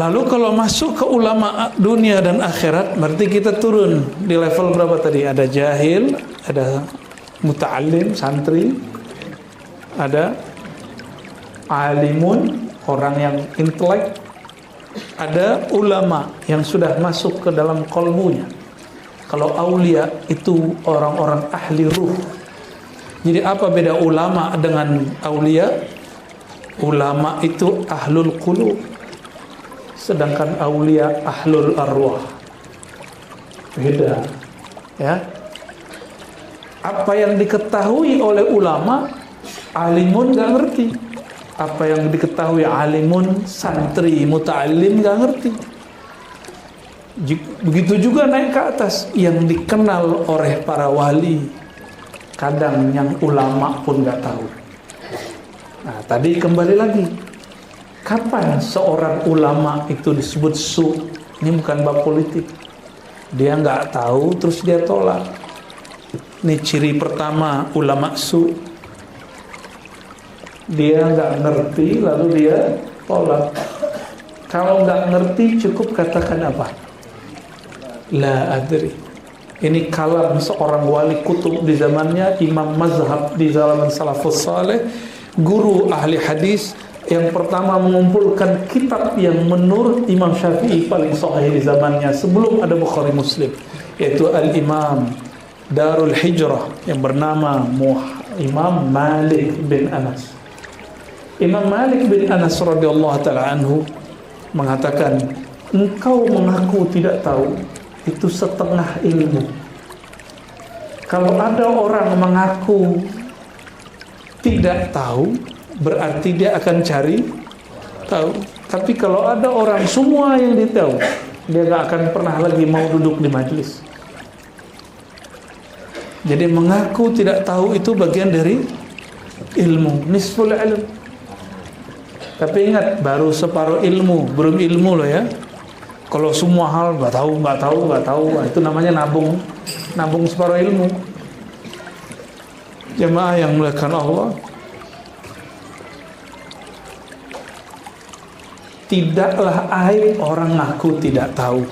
Lalu kalau masuk ke ulama dunia dan akhirat, berarti kita turun di level berapa tadi? Ada jahil, ada muta'allim, santri, ada alimun, orang yang intelek, ada ulama yang sudah masuk ke dalam kolbunya. Kalau aulia itu orang-orang ahli ruh. Jadi apa beda ulama dengan aulia? Ulama itu ahlul qulub, sedangkan aulia ahlul arwah. Beda, ya. Apa yang diketahui oleh ulama, alimun gak ngerti. Apa yang diketahui alimun, santri, muta'alim gak ngerti. Begitu juga naik ke atas, yang dikenal oleh para wali, kadang yang ulama pun gak tahu. Nah, tadi kembali lagi, kapan seorang ulama itu disebut su? Ini bukan bab politik. Dia nggak tahu terus dia tolak. Ini ciri pertama ulama su. Dia nggak ngerti lalu dia tolak. Kalau nggak ngerti cukup katakan apa? La adri. Ini kalam seorang wali kutub di zamannya, imam mazhab di zaman salafus saleh, guru ahli hadis yang pertama mengumpulkan kitab yang menurut Imam Syafi'i paling sahih di zamannya sebelum ada Bukhari Muslim, yaitu Al-Imam Darul Hijrah yang bernama Imam Malik bin Anas. Imam Malik bin Anas radhiyallahu ta'ala anhu mengatakan, engkau mengaku tidak tahu itu setengah ilmu. Kalau ada orang mengaku tidak tahu, berarti dia akan cari tahu. Tapi kalau ada orang semua yang dia tahu, dia gak akan pernah lagi mau duduk di majelis. Jadi mengaku tidak tahu itu bagian dari ilmu, nisful ilm. Tapi ingat, baru separuh ilmu, belum ilmu loh ya. Kalau semua hal gak tahu, itu namanya nabung separuh ilmu. Jemaah yang muliakan Allah, tidaklah aib orang ngaku tidak tahu,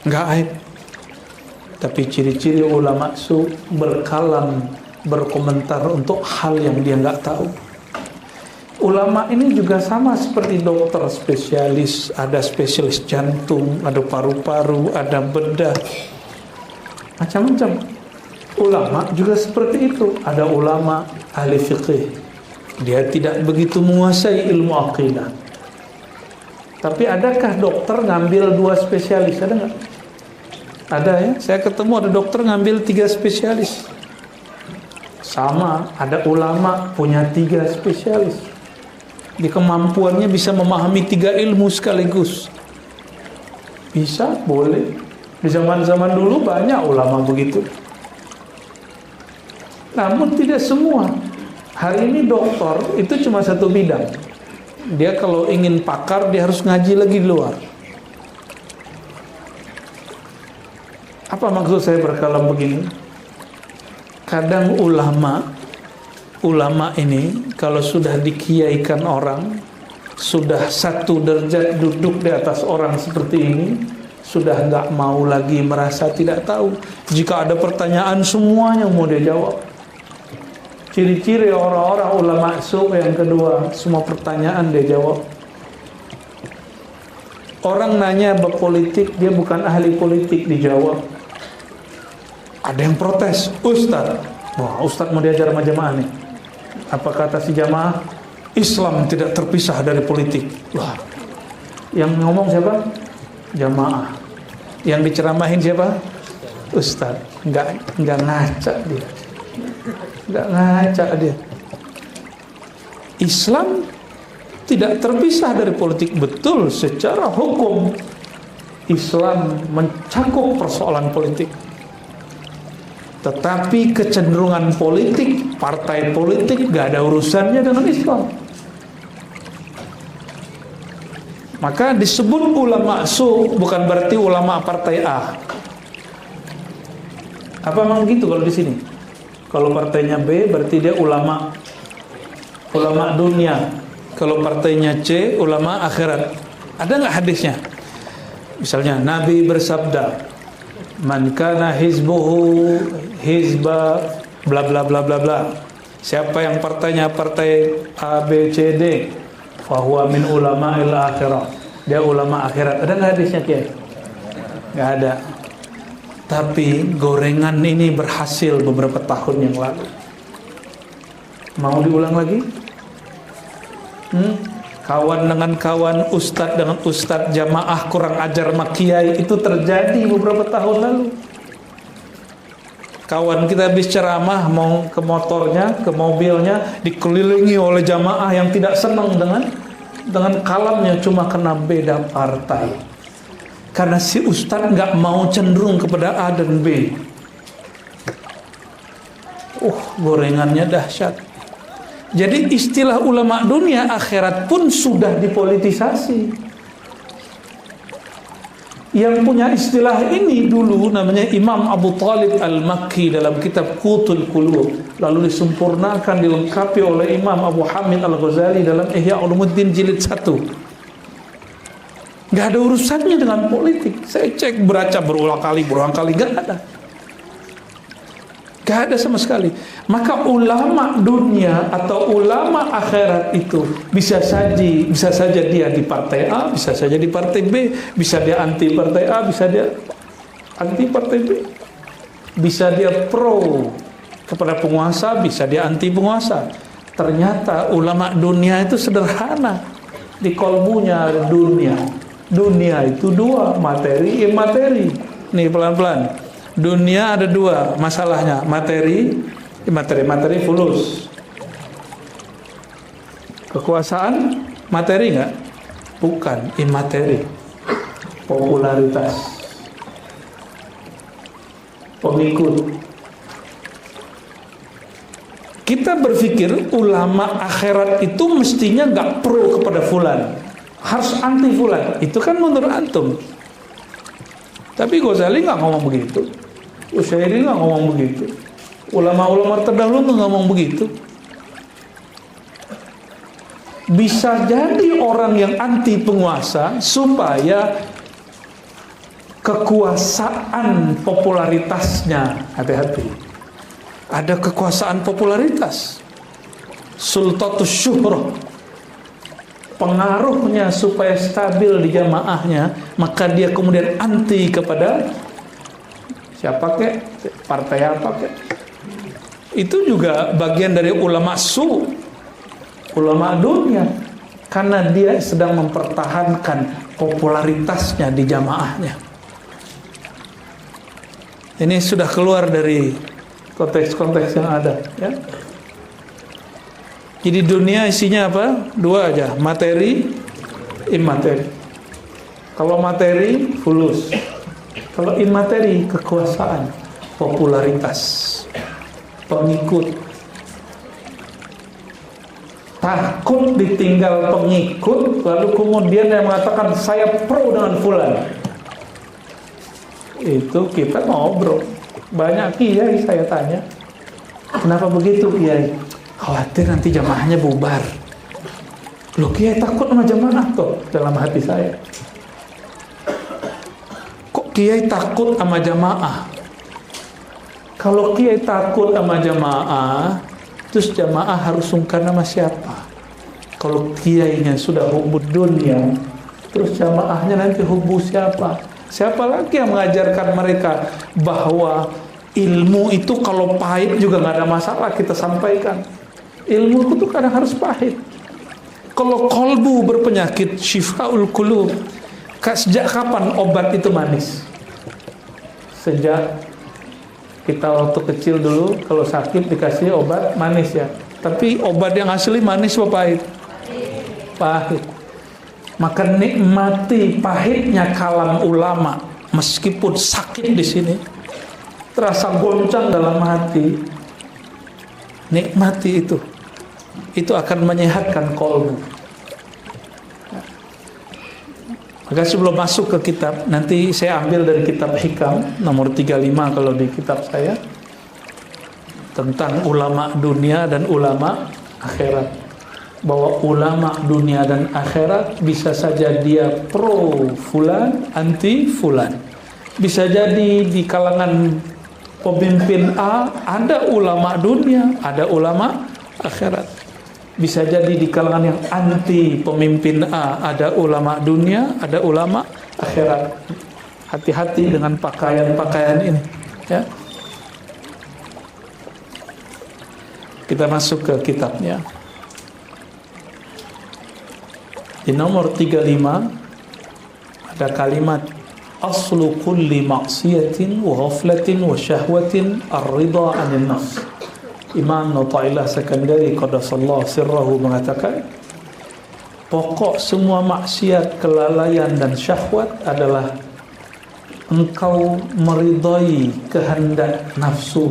nggak aib. Tapi ciri-ciri ulama su berkalam, berkomentar untuk hal yang dia nggak tahu. Ulama ini juga sama seperti dokter spesialis, ada spesialis jantung, ada paru-paru, ada bedah, macam-macam. Ulama juga seperti itu. Ada ulama ahli fiqih, dia tidak begitu menguasai ilmu aqidah. Tapi adakah dokter ngambil 2 spesialis? Ada nggak? Ada ya. Saya ketemu ada dokter ngambil 3 spesialis. Sama, ada ulama punya 3 spesialis. Di kemampuannya bisa memahami 3 ilmu sekaligus. Bisa, boleh. Di zaman-zaman dulu banyak ulama begitu. Namun tidak semua. Hari ini dokter itu cuma satu bidang. Dia kalau ingin pakar, dia harus ngaji lagi di luar. Apa maksud saya berkalam begini? Kadang ulama ini kalau sudah dikiaikan orang, sudah satu derajat duduk di atas orang seperti ini, sudah nggak mau lagi merasa tidak tahu. Jika ada pertanyaan, semuanya mau dia jawab. Ciri-ciri orang-orang ulama su yang kedua, semua pertanyaan dia jawab. Orang nanya berpolitik, dia bukan ahli politik, dijawab. Ada yang protes, Ustaz, wah Ustaz mau diajar sama jamaah nih. Apa kata si jamaah? Islam tidak terpisah dari politik. Wah, yang ngomong siapa? Jamaah. Yang diceramahin siapa? Ustaz. Enggak ngaca dia. Enggak ngaca dia. Islam tidak terpisah dari politik. Betul, secara hukum Islam mencakup persoalan politik. Tetapi kecenderungan politik, partai politik gak ada urusannya dengan Islam. Maka disebut ulama su bukan berarti ulama partai A. Apa memang gitu kalau di sini? Kalau partainya B berarti dia ulama dunia. Kalau partainya C ulama akhirat. Ada nggak hadisnya? Misalnya Nabi bersabda, man kana hizbuhu hizba bla bla bla bla bla. Siapa yang partainya partai A B C D, fahuwa min ulama'il akhirah. Dia ulama akhirat. Ada nggak hadisnya, Kiai? Nggak ada. Tapi gorengan ini berhasil beberapa tahun yang lalu. Mau diulang lagi? Kawan dengan kawan, ustadz dengan ustadz, jamaah kurang ajar sama kiai, itu terjadi beberapa tahun lalu. Kawan kita habis ceramah, mau ke motornya, ke mobilnya, dikelilingi oleh jamaah yang tidak senang dengan kalamnya, cuma kena beda partai. Karena si ustadz nggak mau cenderung kepada A dan B. Gorengannya dahsyat. Jadi istilah ulama dunia akhirat pun sudah dipolitisasi. Yang punya istilah ini dulu namanya Imam Abu Talib Al-Makki dalam kitab Qutul Qulub, lalu disempurnakan, dilengkapi oleh Imam Abu Hamid Al-Ghazali dalam Ihya Ulumuddin jilid 1. Gak ada urusannya dengan politik. Saya cek, baca berulang kali, gak ada. Gak ada sama sekali. Maka ulama dunia atau ulama akhirat itu bisa saja dia di partai A, bisa saja di partai B, bisa dia anti partai A, bisa dia anti partai B, bisa dia pro kepada penguasa, bisa dia anti penguasa. Ternyata ulama dunia itu sederhana. Di kolbunya ada dunia. Dunia itu dua, materi, imateri. Nih pelan-pelan. Dunia ada dua masalahnya, materi, imateri. Materi fulus. Kekuasaan, materi enggak? Bukan, imateri. Popularitas. Pengikut. Kita berpikir ulama akhirat itu mestinya enggak pro kepada fulan, harus anti fulan. Itu kan menurut antum. Tapi Ghazali nggak ngomong begitu, Utsyairi nggak ngomong begitu, ulama-ulama terdahulu nggak ngomong begitu. Bisa jadi orang yang anti penguasa supaya kekuasaan popularitasnya, hati-hati, ada kekuasaan popularitas, sultatus syuhrah, pengaruhnya supaya stabil di jamaahnya, maka dia kemudian anti kepada siapa kek, partai apa kek. Itu juga bagian dari ulama ulama dunia, karena dia sedang mempertahankan popularitasnya di jamaahnya. Ini sudah keluar dari konteks-konteks yang ada, ya. Jadi dunia isinya apa? Dua aja, materi, imateri. Kalau materi, fulus. Kalau imateri, kekuasaan, popularitas, pengikut. Takut ditinggal pengikut, lalu kemudian yang mengatakan saya pro dengan fulan. Itu kita ngobrol. Banyak kiai saya tanya, kenapa begitu kiai? Khawatir nanti jamaahnya bubar. Loh, kiai takut sama jamaah toh? Dalam hati saya, kok kiai takut sama jamaah? Kalau kiai takut sama jamaah, terus jamaah harus sungkan sama siapa? Kalau kiainya sudah hubud dunia, terus jamaahnya nanti hubud siapa? Siapa lagi yang mengajarkan mereka bahwa ilmu itu kalau pahit juga nggak ada masalah kita sampaikan? Ilmu itu kadang harus pahit. Kalau kolbu berpenyakit, syifaul qulub, sejak kapan obat itu manis? Sejak kita waktu kecil dulu, kalau sakit dikasih obat manis ya. Tapi obat yang asli manis apa pahit? Pahit. Maka nikmati pahitnya kalam ulama, meskipun sakit di sini, terasa goncang dalam hati. Nikmati itu. Itu akan menyehatkan kolbu. Maka sebelum masuk ke kitab, nanti saya ambil dari kitab Hikam nomor 35 kalau di kitab saya, tentang ulama dunia dan ulama akhirat. bahwa ulama dunia dan akhirat bisa saja dia pro fulan, anti fulan. Bisa jadi di kalangan pemimpin A ada ulama dunia, ada ulama akhirat. Bisa jadi di kalangan yang anti pemimpin A ada ulama dunia, ada ulama akhirat. Hati-hati dengan pakaian-pakaian ini, ya. Kita masuk ke kitabnya. Di nomor 35 ada kalimat aslu kulli maksiatin wa ghaflatin wa syahwatin ar-ridha 'anil nafs. Imam Nataillah Sekandari qaddasallahu sirrahu mengatakan pokok semua maksiat, kelalaian dan syahwat adalah engkau meridai kehendak nafsu.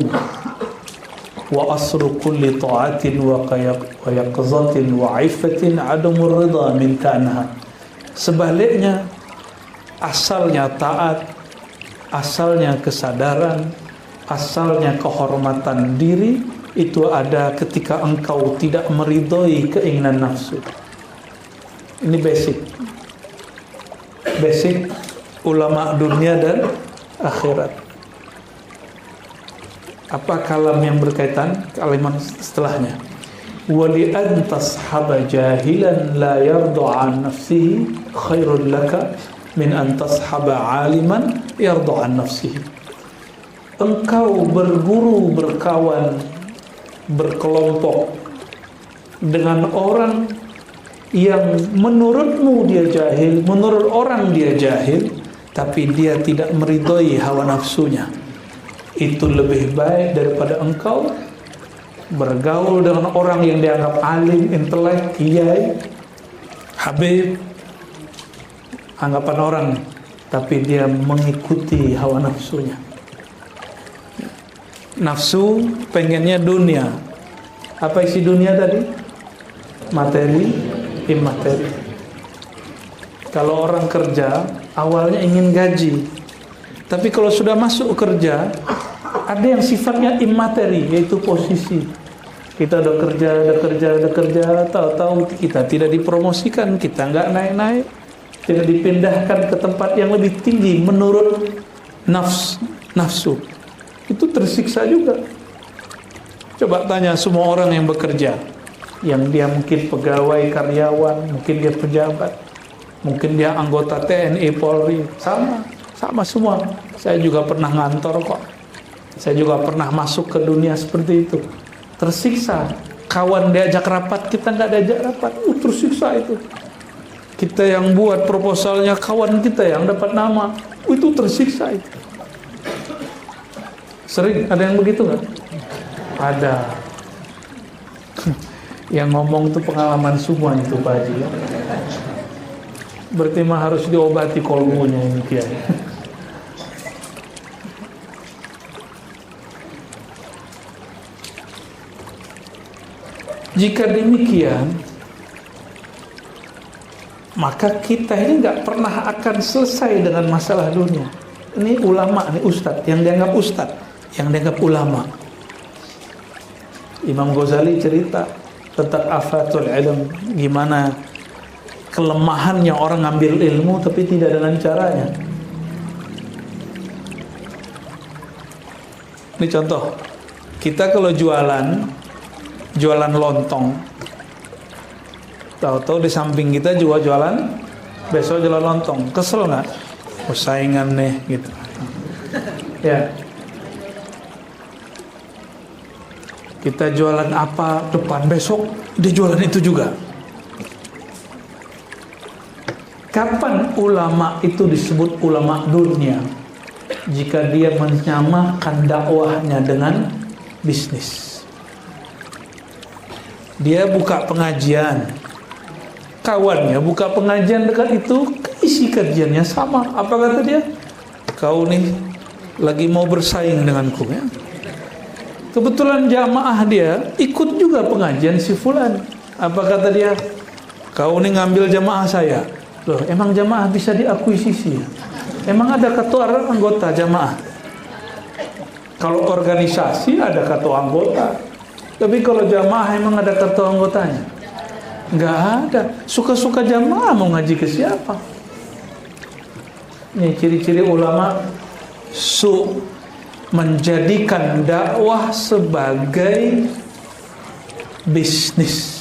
Wa asru kulli ta'atin wa yaqzatin wa 'iffatin 'adamur ridha minka anha. Sebaliknya, asalnya taat, asalnya kesadaran, asalnya kehormatan diri itu ada ketika engkau tidak meridai keinginan nafsu. Ini basic ulama dunia dan akhirat. Apa kalam yang berkaitan? Kalimat setelahnya. Wali an tashaba jahilan la yarda an nafsihi khairul laka min an tashaba aliman yarda an nafsihi. Engkau berguru, berkawan, berkelompok dengan orang yang menurutmu dia jahil, menurut orang dia jahil, tapi dia tidak meridhai hawa nafsunya. Itu lebih baik daripada engkau bergaul dengan orang yang dianggap alim, intelek, kiai, habib, anggapan orang, tapi dia mengikuti hawa nafsunya. Nafsu pengennya dunia. Apa isi dunia tadi? Materi, imateri. Kalau orang kerja awalnya ingin gaji, tapi kalau sudah masuk kerja ada yang sifatnya imateri, yaitu posisi. Kita udah kerja, tahu-tahu kita tidak dipromosikan, kita nggak naik-naik, tidak dipindahkan ke tempat yang lebih tinggi menurut nafsu. Itu tersiksa juga. Coba tanya semua orang yang bekerja, yang dia mungkin pegawai, karyawan, mungkin dia pejabat, mungkin dia anggota TNI, Polri, sama semua. Saya juga pernah ngantor kok. Saya juga pernah masuk ke dunia seperti itu. Tersiksa. Kawan diajak rapat, kita nggak diajak rapat. Tersiksa itu. Kita yang buat proposalnya, kawan kita yang dapat nama. Itu tersiksa itu. Sering ada yang begitu nggak? Ada. Yang ngomong itu pengalaman semua itu Pak Haji. Berarti mah harus diobati kolbunya ini Kiai. Jika demikian, maka kita ini nggak pernah akan selesai dengan masalah dunia. Ini ulama, ini ustadz, yang dianggap ustadz, yang dianggap ulama. Imam Ghazali cerita tentang afatul ilm, gimana kelemahannya orang ngambil ilmu tapi tidak dengan caranya. Ini contoh, kita kalau jualan lontong, tahu-tahu di samping kita jualan, besok jualan lontong, kesel nggak? Oh, saingan nih gitu. Ya. Kita jualan apa depan, besok dia jualan itu juga. Kapan ulama itu disebut ulama dunia? Jika dia menyamakan dakwahnya dengan bisnis. Dia buka pengajian, kawannya buka pengajian dekat itu, isi kajiannya sama. Apa kata dia? Kau nih lagi mau bersaing denganku ya. Kebetulan jamaah dia ikut juga pengajian si fulan. Apa kata dia? Kau nih ngambil jamaah saya. Loh, emang jamaah bisa diakuisisi ya? Emang ada ketua anggota jamaah? Kalau organisasi ada ketua anggota. Tapi kalau jamaah emang ada ketua anggotanya? Nggak ada. Suka-suka jamaah mau ngaji ke siapa? Ini ciri-ciri ulama menjadikan dakwah sebagai bisnis.